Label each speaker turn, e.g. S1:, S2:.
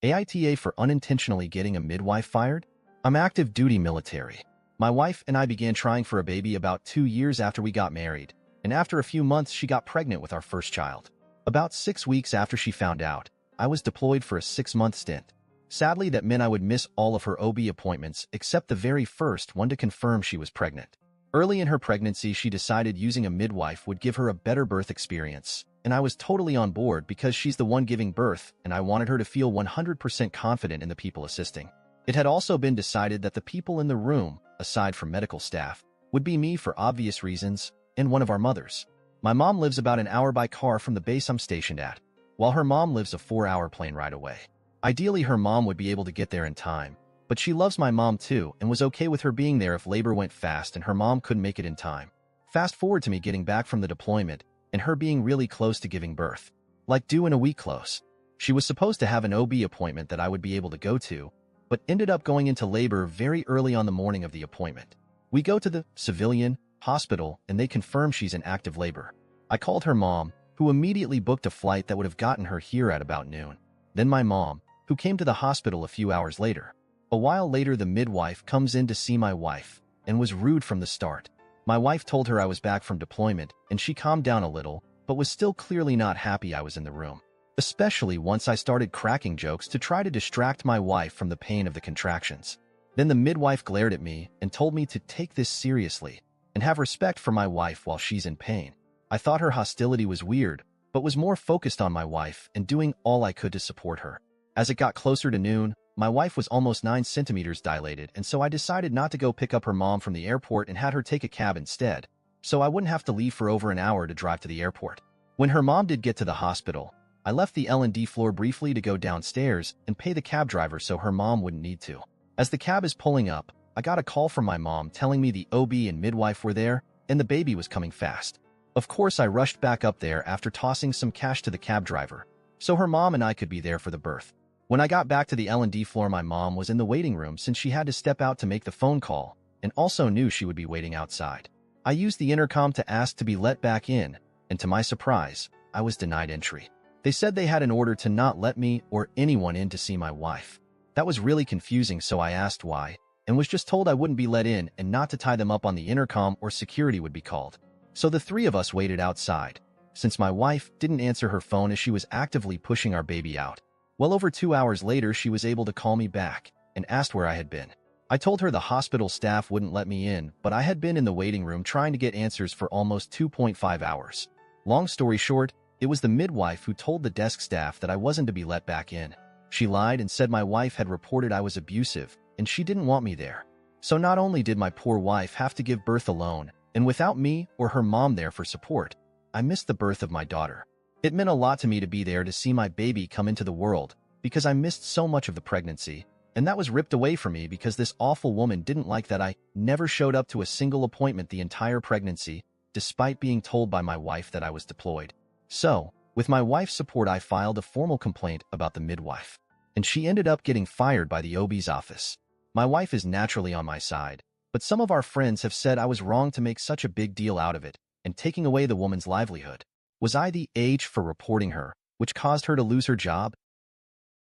S1: AITA for unintentionally getting a midwife fired? I'm active duty military. My wife and I began trying for a baby about 2 years after we got married, and after a few months she got pregnant with our first child. About 6 weeks after she found out, I was deployed for a 6-month stint. Sadly, that meant I would miss all of her OB appointments except the very first one to confirm she was pregnant. Early in her pregnancy, she decided using a midwife would give her a better birth experience, and I was totally on board because she's the one giving birth and I wanted her to feel 100% confident in the people assisting. It had also been decided that the people in the room, aside from medical staff, would be me for obvious reasons and one of our mothers. My mom lives about an hour by car from the base I'm stationed at, while her mom lives a 4-hour plane ride away. Ideally, her mom would be able to get there in time, but she loves my mom too and was okay with her being there if labor went fast and her mom couldn't make it in time. Fast forward to me getting back from the deployment and her being really close to giving birth. Like due in a week close. She was supposed to have an OB appointment that I would be able to go to, but ended up going into labor very early on the morning of the appointment. We go to the civilian hospital and they confirm she's in active labor. I called her mom, who immediately booked a flight that would have gotten her here at about noon. Then my mom, who came to the hospital a few hours later. A while later, the midwife comes in to see my wife and was rude from the start. My wife told her I was back from deployment and she calmed down a little, but was still clearly not happy I was in the room. Especially once I started cracking jokes to try to distract my wife from the pain of the contractions. Then the midwife glared at me and told me to take this seriously and have respect for my wife while she's in pain. I thought her hostility was weird, but was more focused on my wife and doing all I could to support her. As it got closer to noon, my wife was almost 9 centimeters dilated, and so I decided not to go pick up her mom from the airport and had her take a cab instead, so I wouldn't have to leave for over an hour to drive to the airport. When her mom did get to the hospital, I left the L&D floor briefly to go downstairs and pay the cab driver so her mom wouldn't need to. As the cab is pulling up, I got a call from my mom telling me the OB and midwife were there and the baby was coming fast. Of course, I rushed back up there after tossing some cash to the cab driver, so her mom and I could be there for the birth. When I got back to the L&D floor, my mom was in the waiting room since she had to step out to make the phone call and also knew she would be waiting outside. I used the intercom to ask to be let back in, and to my surprise, I was denied entry. They said they had an order to not let me or anyone in to see my wife. That was really confusing, so I asked why, and was just told I wouldn't be let in and not to tie them up on the intercom or security would be called. So the three of us waited outside, since my wife didn't answer her phone as she was actively pushing our baby out. Well over 2 hours later, she was able to call me back and asked where I had been. I told her the hospital staff wouldn't let me in, but I had been in the waiting room trying to get answers for almost 2.5 hours. Long story short, it was the midwife who told the desk staff that I wasn't to be let back in. She lied and said my wife had reported I was abusive and she didn't want me there. So not only did my poor wife have to give birth alone and without me or her mom there for support, I missed the birth of my daughter. It meant a lot to me to be there to see my baby come into the world because I missed so much of the pregnancy, and that was ripped away from me because this awful woman didn't like that I never showed up to a single appointment the entire pregnancy, despite being told by my wife that I was deployed. So, with my wife's support, I filed a formal complaint about the midwife, and she ended up getting fired by the OB's office. My wife is naturally on my side, but some of our friends have said I was wrong to make such a big deal out of it and taking away the woman's livelihood. Was I the age for reporting her, which caused her to lose her job?